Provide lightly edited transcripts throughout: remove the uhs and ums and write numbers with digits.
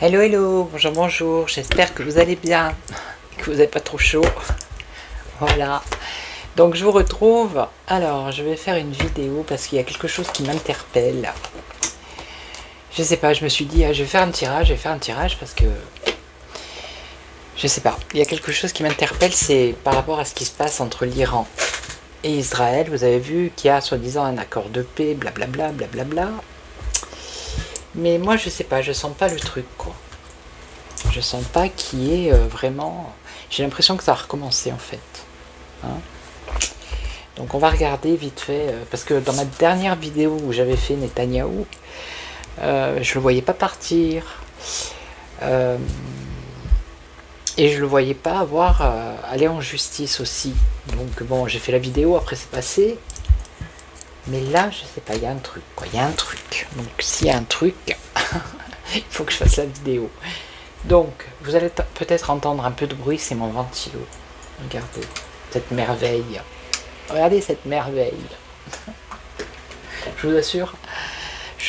Hello hello, bonjour bonjour, j'espère que vous allez bien, que vous n'avez pas trop chaud. Voilà, donc je vous retrouve. Alors je vais faire une vidéo parce qu'il y a quelque chose qui m'interpelle. Je sais pas, je me suis dit je vais faire un tirage, parce que je sais pas, il y a quelque chose qui m'interpelle, c'est par rapport à ce qui se passe entre l'Iran et Israël. Vous avez vu qu'il y a soi-disant un accord de paix, blablabla, blablabla. Mais moi je sais pas, je sens pas le truc quoi. Je sens pas qu'il y ait vraiment... J'ai l'impression que ça a recommencé en fait. Hein, donc on va regarder vite fait, parce que dans ma dernière vidéo où j'avais fait Netanyahou, je le voyais pas partir. Et je le voyais pas aller en justice aussi. Donc bon, j'ai fait la vidéo, après c'est passé. Mais là, je sais pas, il y a un truc, quoi. Il y a un truc. Donc, s'il y a un truc, il faut que je fasse la vidéo. Donc, vous allez peut-être entendre un peu de bruit, c'est mon ventilo. Regardez, cette merveille. Regardez cette merveille. Je vous assure,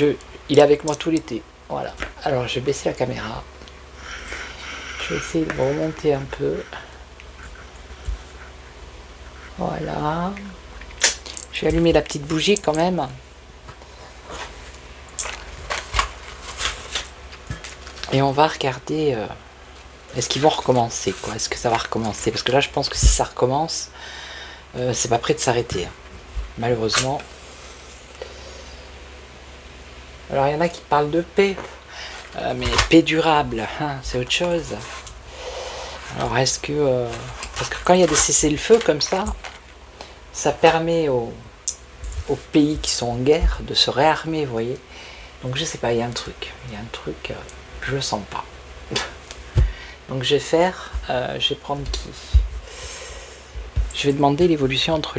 il est avec moi tout l'été. Voilà. Alors, je vais baisser la caméra. Je vais essayer de me remonter un peu. Voilà. Je vais allumer la petite bougie quand même. Et on va regarder est-ce qu'ils vont recommencer quoi. Est-ce que ça va recommencer? Parce que là je pense que si ça recommence, c'est pas prêt de s'arrêter. Malheureusement. Alors il y en a qui parlent de paix. Mais paix durable, hein, c'est autre chose. Alors est-ce que... parce que quand il y a des cessez-le-feu comme ça permet aux pays qui sont en guerre de se réarmer, vous voyez. Donc je sais pas, il y a un truc, je le sens pas. Donc je vais prendre qui? Je vais demander l'évolution entre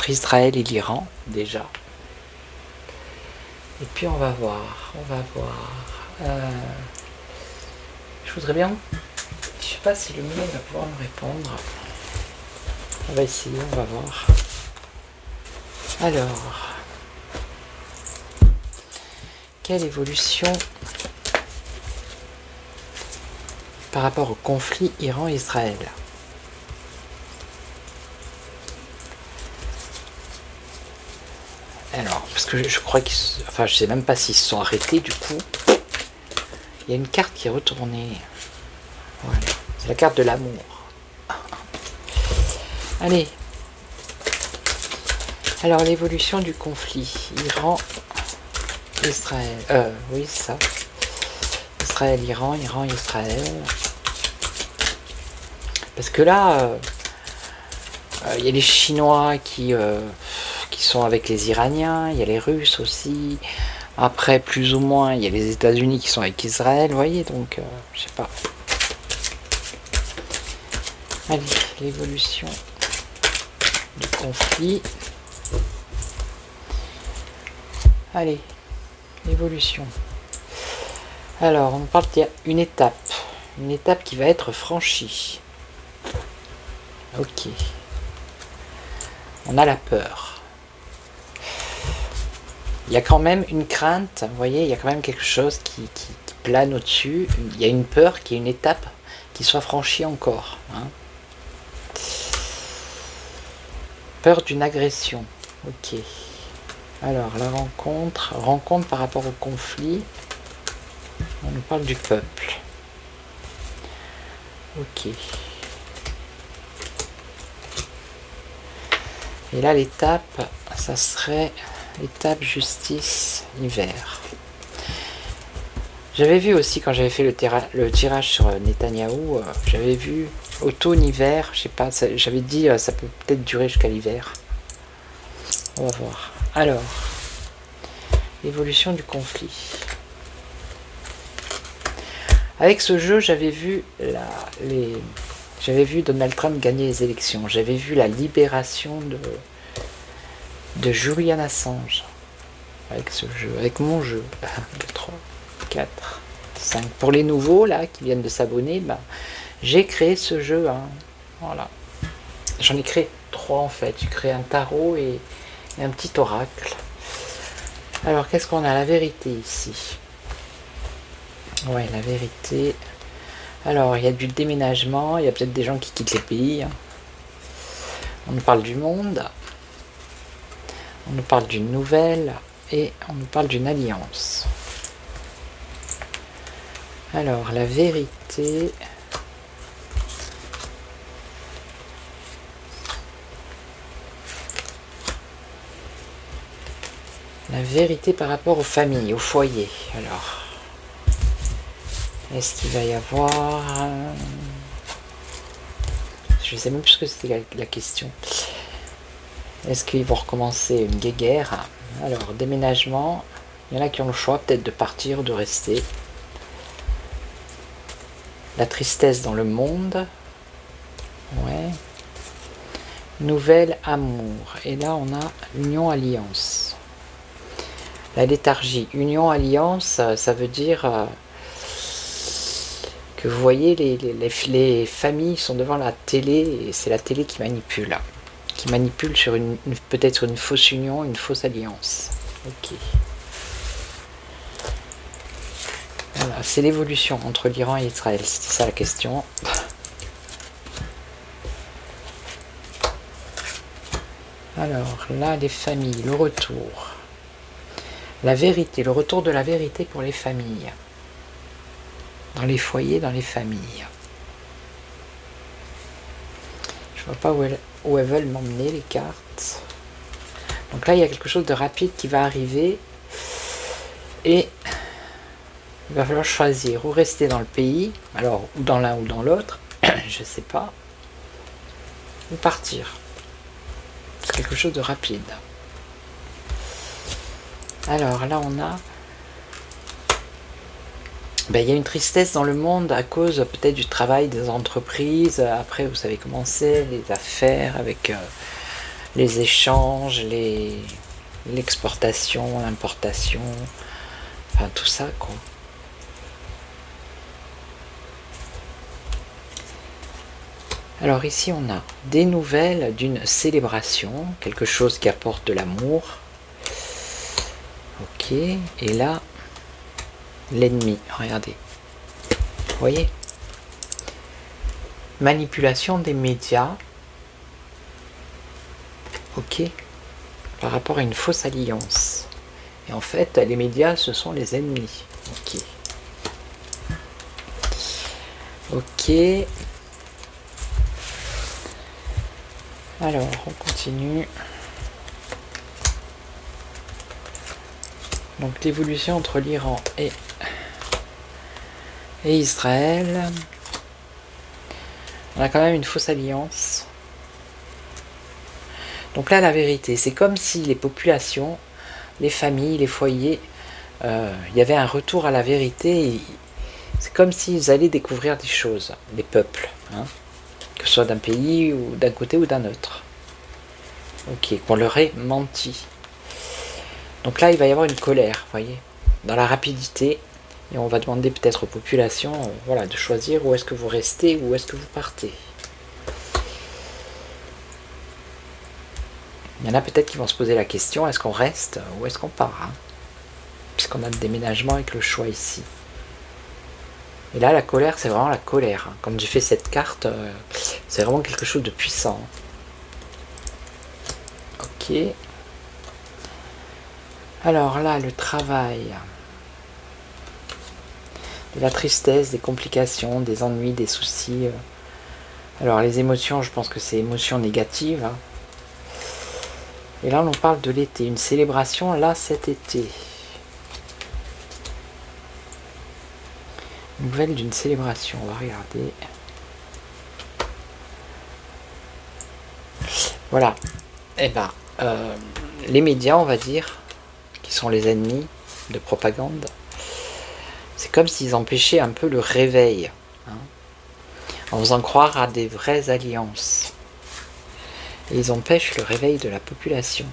Israël et l'Iran déjà. Et puis on va voir. Je voudrais bien, je sais pas si le mien va pouvoir me répondre. On va essayer, on va voir. Alors, quelle évolution par rapport au conflit Iran-Israël? Alors, parce que je crois qu'ils... Enfin, je sais même pas s'ils se sont arrêtés du coup. Il y a une carte qui est retournée. Voilà, c'est la carte de l'amour. Allez. Alors, l'évolution du conflit Iran-Israël. Oui, c'est ça. Israël-Iran, Iran-Israël. Parce que là, il y a les Chinois qui sont avec les Iraniens, il y a les Russes aussi. Après, plus ou moins, il y a les États-Unis qui sont avec Israël, vous voyez, donc, je sais pas. Allez, l'évolution du conflit. Allez, l'évolution. Alors, on parle qu'il y a une étape qui va être franchie. Ok. On a la peur. Il y a quand même une crainte, vous voyez, il y a quand même quelque chose qui plane au-dessus. Il y a une peur qui est une étape qui soit franchie encore. Hein. Peur d'une agression. Ok. Alors, la rencontre par rapport au conflit. On nous parle du peuple. Ok. Et là, l'étape, ça serait l'étape justice hiver. J'avais vu aussi quand j'avais fait le tirage sur Netanyahou, j'avais vu automne-hiver, je sais pas, j'avais dit ça peut peut-être durer jusqu'à l'hiver. On va voir. Alors, évolution du conflit. Avec ce jeu, j'avais vu Donald Trump gagner les élections. J'avais vu la libération de Julian Assange. Avec ce jeu, avec mon jeu. 1, 2, 3, 4, 5. Pour les nouveaux là qui viennent de s'abonner, bah, j'ai créé ce jeu. Hein. Voilà. J'en ai créé 3 en fait. J'ai créé un tarot et un petit oracle. Alors qu'est-ce qu'on a? La vérité ici. Ouais, la vérité. Alors, il y a du déménagement, il y a peut-être des gens qui quittent les pays. On nous parle du monde. On nous parle d'une nouvelle. Et on nous parle d'une alliance. Alors, la vérité. La vérité par rapport aux familles, aux foyers. Alors. Est-ce qu'il va y avoir... Je ne sais même plus ce que c'était la question. Est-ce qu'ils vont recommencer une guéguerre? Alors, déménagement. Il y en a qui ont le choix peut-être de partir ou de rester. La tristesse dans le monde. Ouais. Nouvel amour. Et là, on a union-alliance. La léthargie. Union-alliance, ça veut dire... que vous voyez, les familles sont devant la télé et c'est la télé qui manipule sur peut-être une fausse union, une fausse alliance. Ok. Voilà, c'est l'évolution entre l'Iran et Israël, c'était ça la question. Alors là, les familles, le retour. La vérité, le retour de la vérité pour les familles. Dans les foyers, dans les familles. Je vois pas où elles veulent m'emmener les cartes. Donc là, il y a quelque chose de rapide qui va arriver. Et il va falloir choisir ou rester dans le pays, alors ou dans l'un ou dans l'autre, je sais pas, ou partir. C'est quelque chose de rapide. Alors là, on a... Ben, il y a une tristesse dans le monde à cause peut-être du travail des entreprises. Après, vous savez comment c'est, les affaires avec les échanges, l'exportation, l'importation, enfin tout ça quoi. Alors ici on a des nouvelles d'une célébration, quelque chose qui apporte de l'amour. Ok, et là l'ennemi, regardez. Vous voyez? Manipulation des médias. Ok. Par rapport à une fausse alliance. Et en fait, les médias, ce sont les ennemis. Ok. Ok. Alors, on continue. Donc, l'évolution entre l'Iran et Israël. On a quand même une fausse alliance. Donc là, la vérité, c'est comme si les populations, les familles, les foyers, il y avait un retour à la vérité. C'est comme s'ils allaient découvrir des choses, les peuples, hein, que ce soit d'un pays ou d'un côté ou d'un autre. Ok, qu'on leur ait menti. Donc là, il va y avoir une colère, vous voyez, dans la rapidité. Et on va demander peut-être aux populations voilà, de choisir où est-ce que vous restez ou où est-ce que vous partez. Il y en a peut-être qui vont se poser la question, est-ce qu'on reste ou est-ce qu'on part hein, puisqu'on a le déménagement avec le choix ici. Et là, la colère, c'est vraiment la colère. Hein. Quand j'ai fait cette carte, c'est vraiment quelque chose de puissant. Ok. Alors là, le travail. De la tristesse, des complications, des ennuis, des soucis. Alors les émotions, je pense que c'est émotions négatives. Hein. Et là, on nous parle de l'été. Une célébration, là, cet été. Nouvelle d'une célébration, on va regarder. Voilà. Eh ben, les médias, on va dire, qui sont les ennemis de propagande, c'est comme s'ils empêchaient un peu le réveil, hein, en faisant croire à des vraies alliances. Et ils empêchent le réveil de la population.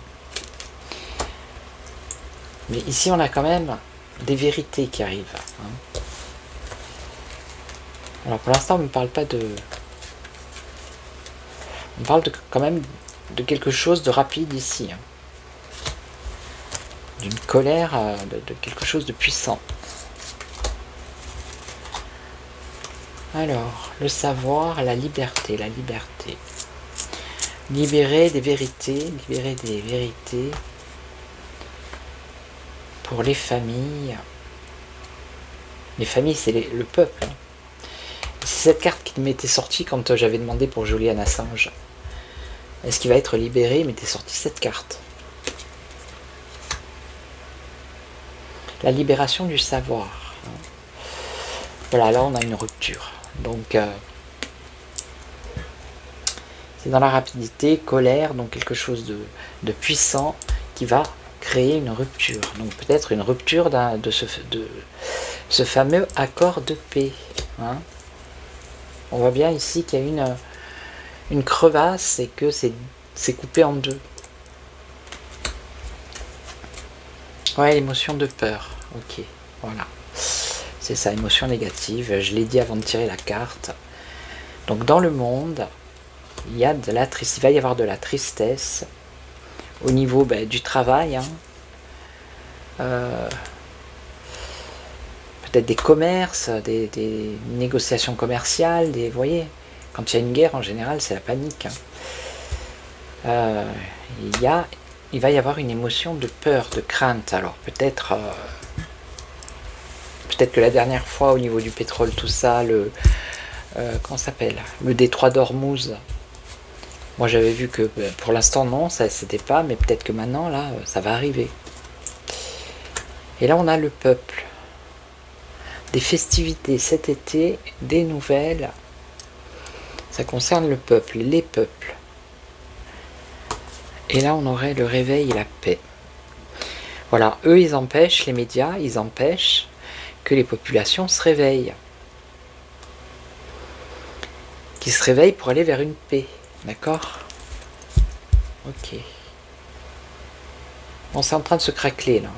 Mais ici, on a quand même des vérités qui arrivent. Hein. Alors pour l'instant, on ne parle pas de... On parle quand même de quelque chose de rapide ici. Hein. D'une colère, de quelque chose de puissant. Alors, le savoir, la liberté, la liberté. Libérer des vérités pour les familles. Les familles, c'est le peuple. Hein. C'est cette carte qui m'était sortie quand j'avais demandé pour Julian Assange. Est-ce qu'il va être libéré? Il m'était sorti cette carte. La libération du savoir. Voilà, là on a une rupture. Donc, c'est dans la rapidité, colère, donc quelque chose de puissant qui va créer une rupture. Donc peut-être une rupture de ce fameux accord de paix. Hein. On voit bien ici qu'il y a une crevasse et que c'est coupé en deux. Ouais, l'émotion de peur. Ok, voilà. C'est ça, émotion négative. Je l'ai dit avant de tirer la carte. Donc dans le monde, il va y avoir de la tristesse au niveau du travail. Hein. Peut-être des commerces, des négociations commerciales, vous voyez, quand il y a une guerre, en général, c'est la panique. Hein. Il va y avoir une émotion de peur, de crainte. Alors peut-être que la dernière fois, au niveau du pétrole, tout ça, comment ça s'appelle, le détroit d'Ormuz, moi j'avais vu que pour l'instant non, ça c'était pas, mais peut-être que maintenant, là, ça va arriver. Et là, on a le peuple. Des festivités cet été, des nouvelles. Ça concerne le peuple, les peuples. Et là, on aurait le réveil et la paix. Voilà, eux, ils empêchent, les médias, ils empêchent que les populations se réveillent. Qu'ils se réveillent pour aller vers une paix. D'accord? Ok. Bon, c'est en train de se craqueler, là.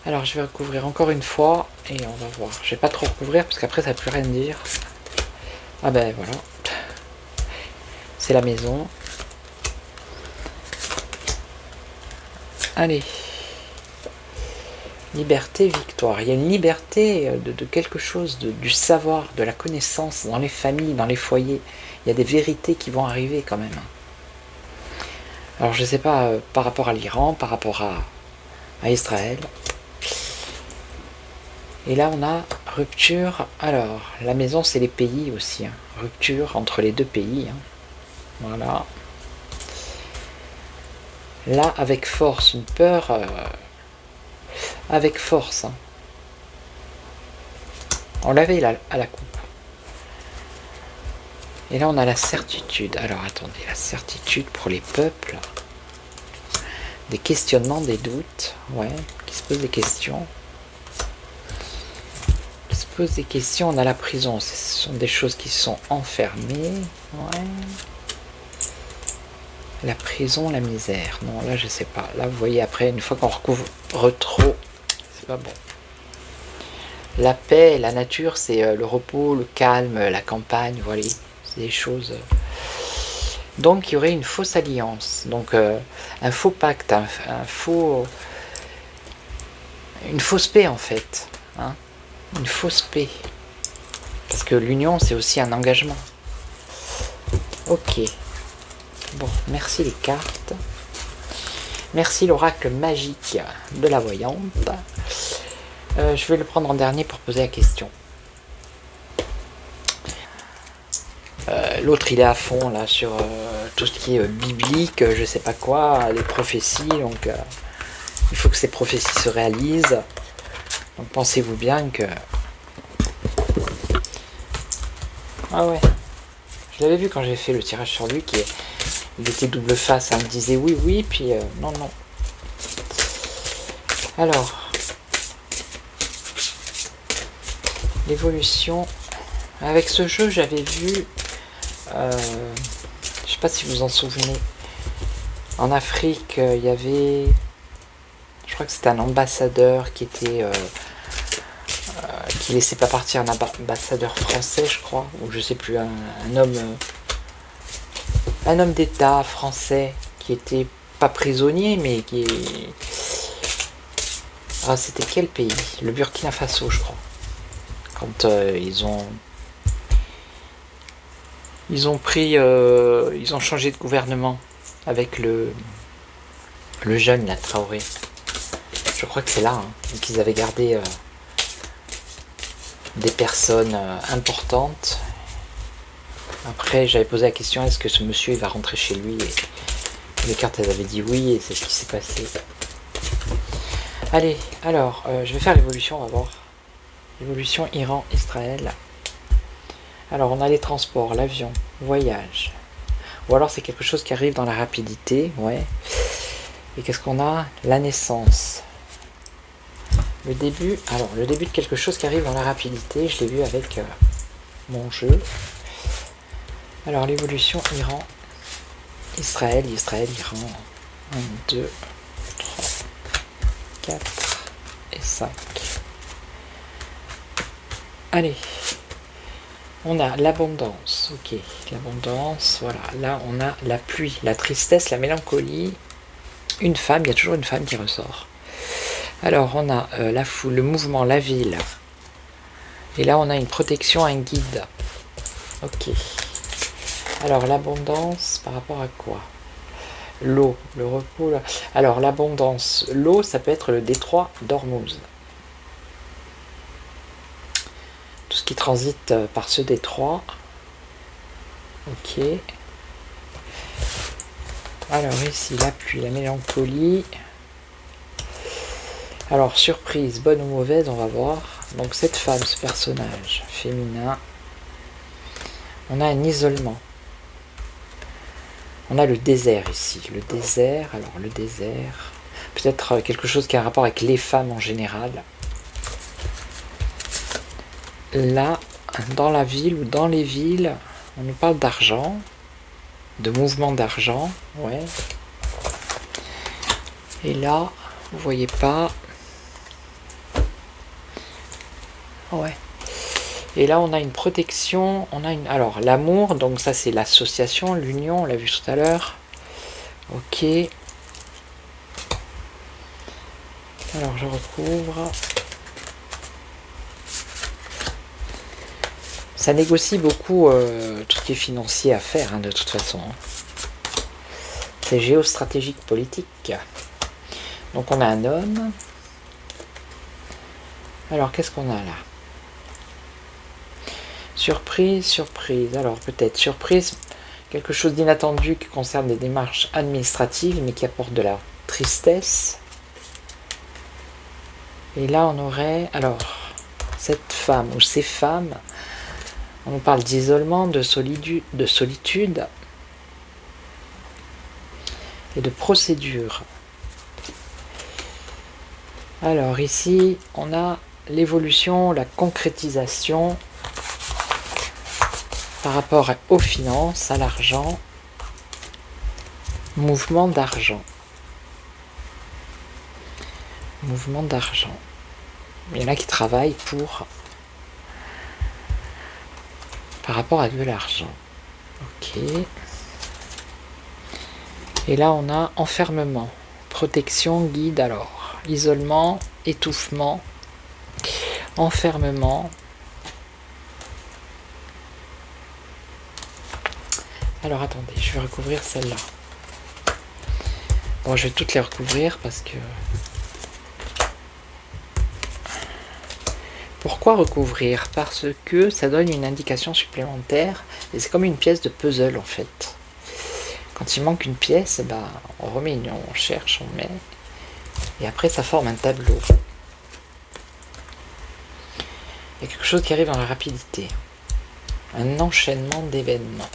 Alors, je vais recouvrir encore une fois, et on va voir. Je vais pas trop recouvrir, parce qu'après, ça ne va plus rien dire. Ah ben, voilà. C'est la maison. Allez. Liberté, victoire. Il y a une liberté de quelque chose, du savoir, de la connaissance dans les familles, dans les foyers. Il y a des vérités qui vont arriver quand même. Alors je ne sais pas par rapport à l'Iran, par rapport à Israël. Et là on a rupture. Alors la maison c'est les pays aussi. Hein. Rupture entre les deux pays. Hein. Voilà. Là avec force, une peur... avec force. Hein. On l'avait à la coupe. Et là, on a la certitude. Alors, attendez, la certitude pour les peuples. Des questionnements, des doutes. Ouais, qui se posent des questions. Qui se posent des questions. On a la prison. Ce sont des choses qui sont enfermées. Ouais. La prison, la misère. Non, là, je sais pas. Là, vous voyez, après, une fois qu'on recouvre trop, c'est pas bon. La paix, la nature, c'est le repos, le calme, la campagne, voilà. C'est des choses... Donc, il y aurait une fausse alliance. Donc, un faux pacte, une fausse paix, en fait. Hein, une fausse paix. Parce que l'union, c'est aussi un engagement. Ok. Bon, merci les cartes. Merci l'oracle magique de la voyante. Je vais le prendre en dernier pour poser la question. L'autre il est à fond là sur tout ce qui est biblique, je sais pas quoi, les prophéties, donc il faut que ces prophéties se réalisent. Donc pensez-vous bien que... Ah ouais. Je l'avais vu quand j'ai fait le tirage sur lui, il était double face. Il me disait oui, oui, puis non, non. Alors, l'évolution. Avec ce jeu, j'avais vu... je sais pas si vous vous en souvenez. En Afrique, il y avait... Je crois que c'était un ambassadeur qui était... qui laissait pas partir un ambassadeur français, je crois, ou je sais plus, un homme d'État français qui était pas prisonnier, mais qui est... Ah, c'était quel pays? Le Burkina Faso, je crois. Quand ils ont changé de gouvernement avec le jeune, la Traoré. Je crois que c'est là qu'ils avaient gardé des personnes importantes. Après, j'avais posé la question, est-ce que ce monsieur il va rentrer chez lui, et les cartes elles avaient dit oui, et c'est ce qui s'est passé. Allez, alors, je vais faire l'évolution, on va voir. L'évolution Iran-Israël. Alors, on a les transports, l'avion, voyage. Ou alors c'est quelque chose qui arrive dans la rapidité, ouais. Et qu'est-ce qu'on a? La naissance. Le début de quelque chose qui arrive dans la rapidité, je l'ai vu avec mon jeu. Alors l'évolution Iran, Israël, Iran, 1, 2, 3, 4 et 5. Allez, on a l'abondance, ok, l'abondance, voilà, là on a la pluie, la tristesse, la mélancolie, une femme, il y a toujours une femme qui ressort. Alors on a la foule, le mouvement, la ville, et là on a une protection, un guide, ok. Alors l'abondance par rapport à quoi? L'eau, le repos. Alors l'abondance, l'eau, ça peut être le détroit d'Ormuz. Tout ce qui transite par ce détroit. Ok. Alors ici, la pluie, la mélancolie. Alors surprise, bonne ou mauvaise, on va voir. Donc cette femme, ce personnage féminin, on a un isolement. On a le désert ici, le désert, alors le désert, peut-être quelque chose qui a un rapport avec les femmes en général. Là, dans la ville ou dans les villes, on nous parle d'argent, de mouvement d'argent, ouais. Et là, vous voyez pas, ouais. Et là, on a une protection, on a une... Alors, l'amour, donc ça c'est l'association, l'union, on l'a vu tout à l'heure. Ok. Alors, je recouvre. Ça négocie beaucoup tout ce qui est financier à faire, de toute façon. C'est géostratégique politique. Donc, on a un homme. Alors, qu'est-ce qu'on a là? Surprise, surprise. Alors peut-être surprise, quelque chose d'inattendu qui concerne des démarches administratives, mais qui apporte de la tristesse. Et là, on aurait, alors, cette femme ou ces femmes, on nous parle d'isolement, de solitude et de procédure. Alors ici, on a l'évolution, la concrétisation par rapport aux finances, à l'argent, mouvement d'argent. Mouvement d'argent. Il y en a qui travaillent par rapport à de l'argent. Ok. Et là, on a enfermement, protection, guide, alors, isolement, étouffement, enfermement. Alors attendez, je vais recouvrir celle-là. Bon, je vais toutes les recouvrir parce que... Pourquoi recouvrir? Parce que ça donne une indication supplémentaire et c'est comme une pièce de puzzle en fait. Quand il manque une pièce, on remet on cherche, on met et après ça forme un tableau. Il y a quelque chose qui arrive dans la rapidité. Un enchaînement d'événements.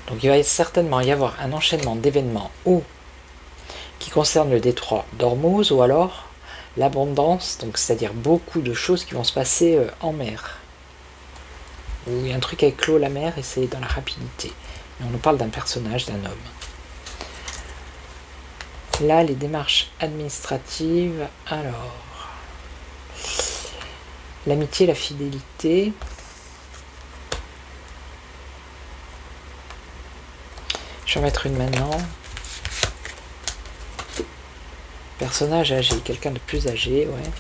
Donc il va certainement y avoir un enchaînement d'événements qui concerne le détroit d'Ormuz, ou alors l'abondance, donc c'est-à-dire beaucoup de choses qui vont se passer en mer. Ou il y a un truc avec l'eau, la mer, et c'est dans la rapidité. Et on nous parle d'un personnage, d'un homme. Là, les démarches administratives, alors... L'amitié, la fidélité. Je vais en mettre une maintenant. Personnage âgé, quelqu'un de plus âgé, ouais.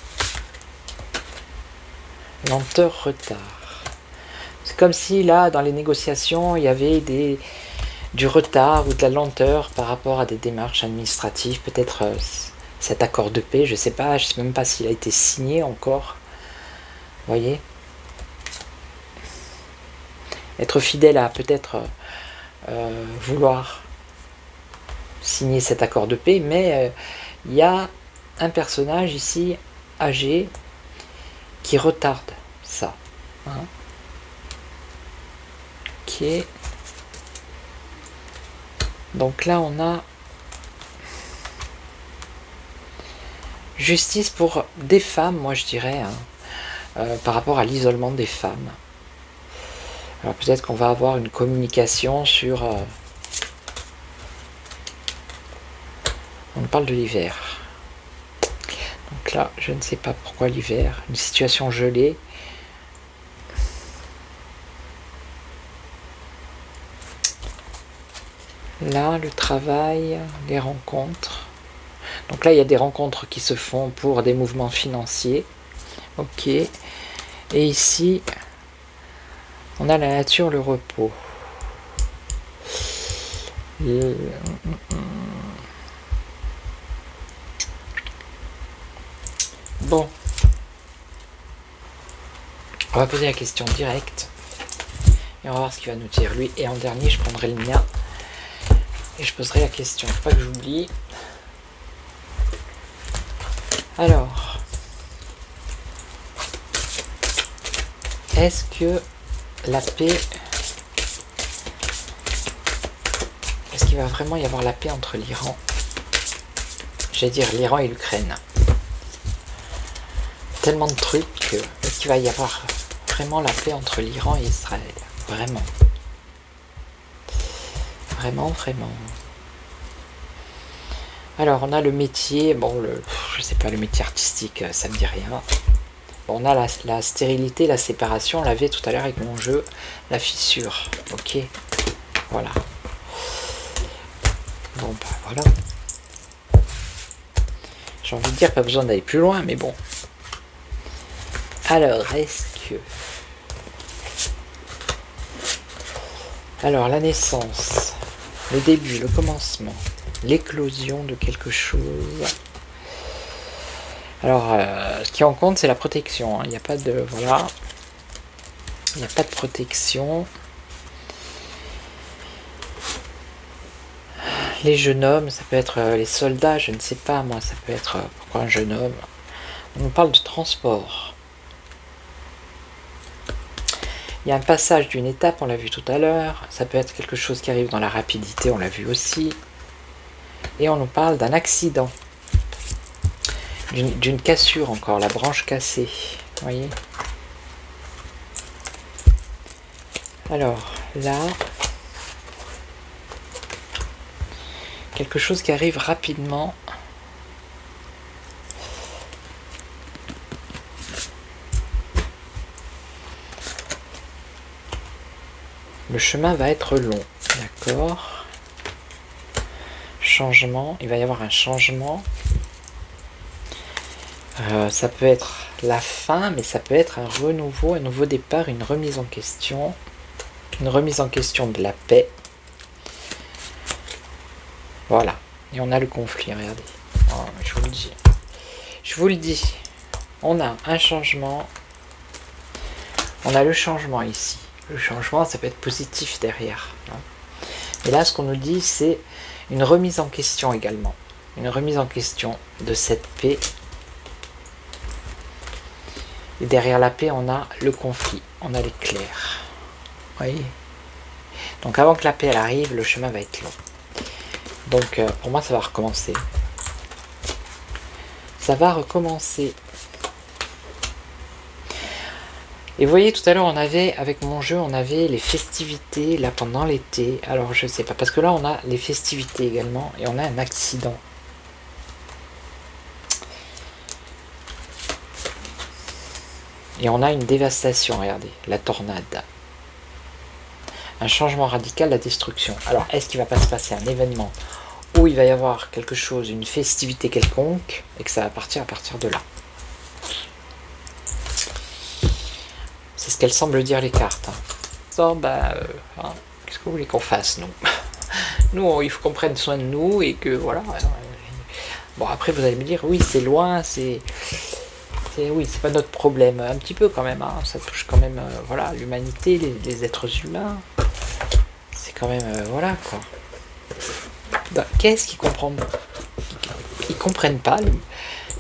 Lenteur, retard. C'est comme si là, dans les négociations, il y avait du retard ou de la lenteur par rapport à des démarches administratives. Peut-être cet accord de paix, je ne sais même pas s'il a été signé encore. Vous voyez, être fidèle à peut-être vouloir signer cet accord de paix, mais il y a un personnage ici âgé qui retarde ça. Hein, qui est... Donc là on a justice pour des femmes, moi je dirais, hein, par rapport à l'isolement des femmes. Alors peut-être qu'on va avoir une communication sur... on parle de l'hiver. Donc là, je ne sais pas pourquoi l'hiver. Une situation gelée. Là, le travail, les rencontres. Donc là, il y a des rencontres qui se font pour des mouvements financiers. Ok. Et ici... on a la nature, le repos. Bon. On va poser la question directe. Et on va voir ce qu'il va nous dire lui. Et en dernier, je prendrai le mien. Et je poserai la question. Faut pas que j'oublie. Alors. Est-ce que la paix... est-ce qu'il va vraiment y avoir la paix entre l'Iran, j'allais dire l'Iran et l'Ukraine, tellement de trucs que... est-ce qu'il va y avoir vraiment la paix entre l'Iran et Israël? Vraiment. Vraiment. Alors on a le métier, bon je sais pas, le métier artistique, ça me dit rien. Bon, on a la stérilité, la séparation, on l'avait tout à l'heure avec mon jeu, la fissure. Ok, voilà. Bon bah voilà. J'ai envie de dire pas besoin d'aller plus loin, mais bon. Alors, est-ce que... alors, la naissance, le début, le commencement, l'éclosion de quelque chose. Alors, ce qui en compte, c'est la protection. Il n'y a pas de... voilà. Il n'y a pas de protection. Les jeunes hommes, ça peut être les soldats, je ne sais pas, moi, ça peut être... pourquoi un jeune homme? On parle de transport. Il y a un passage d'une étape, on l'a vu tout à l'heure. Ça peut être quelque chose qui arrive dans la rapidité, on l'a vu aussi. Et on nous parle d'un accident. D'une cassure encore, la branche cassée. Vous voyez? Alors, là... quelque chose qui arrive rapidement. Le chemin va être long, d'accord. Changement, il va y avoir un changement. Ça peut être la fin, mais ça peut être un renouveau, un nouveau départ, une remise en question. Une remise en question de la paix. Voilà. Et on a le conflit, regardez. Oh, je vous le dis. Je vous le dis. On a un changement. On a le changement ici. Le changement, ça peut être positif derrière. Et là, ce qu'on nous dit, c'est une remise en question également. Une remise en question de cette paix. Et derrière la paix, on a le conflit, on a l'éclair. Vous voyez? Donc avant que la paix elle arrive, le chemin va être long. Donc pour moi, ça va recommencer. Ça va recommencer. Et vous voyez, tout à l'heure, on avait, avec mon jeu, on avait les festivités, là, pendant l'été. Alors, je sais pas, parce que là, on a les festivités également, et on a un accident. Et on a une dévastation, regardez, la tornade. Un changement radical, la destruction. Alors, est-ce qu'il va pas se passer un événement où il va y avoir quelque chose, une festivité quelconque, et que ça va partir à partir de là? C'est ce qu'elles semblent dire les cartes. Hein. Qu'est-ce que vous voulez qu'on fasse, nous? Nous, il faut qu'on prenne soin de nous, et que, voilà. Bon, après, vous allez me dire, oui, c'est loin, oui, c'est pas notre problème, un petit peu quand même, hein. Ça touche quand même, voilà, l'humanité, les êtres humains, c'est quand même, voilà, quoi. Qu'est-ce qu'ils comprennent? Ils comprennent pas,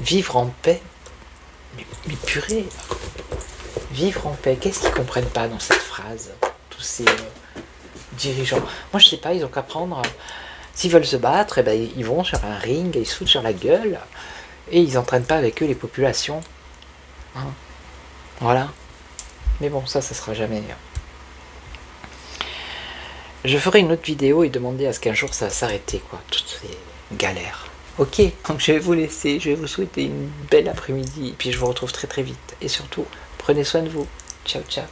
vivre en paix, mais purée, vivre en paix, qu'est-ce qu'ils comprennent pas dans cette phrase, tous ces dirigeants? Moi, je sais pas, ils ont qu'à prendre, s'ils veulent se battre, eh ben, ils vont sur un ring, ils se foutent sur la gueule, et ils n'entraînent pas avec eux les populations. Hein, voilà. Mais bon, ça sera jamais. Je ferai une autre vidéo et demander à ce qu'un jour ça va s'arrêter, quoi. Toutes ces galères. Ok, donc je vais vous laisser. Je vais vous souhaiter une belle après-midi. Et puis je vous retrouve très très vite. Et surtout, prenez soin de vous. Ciao, ciao.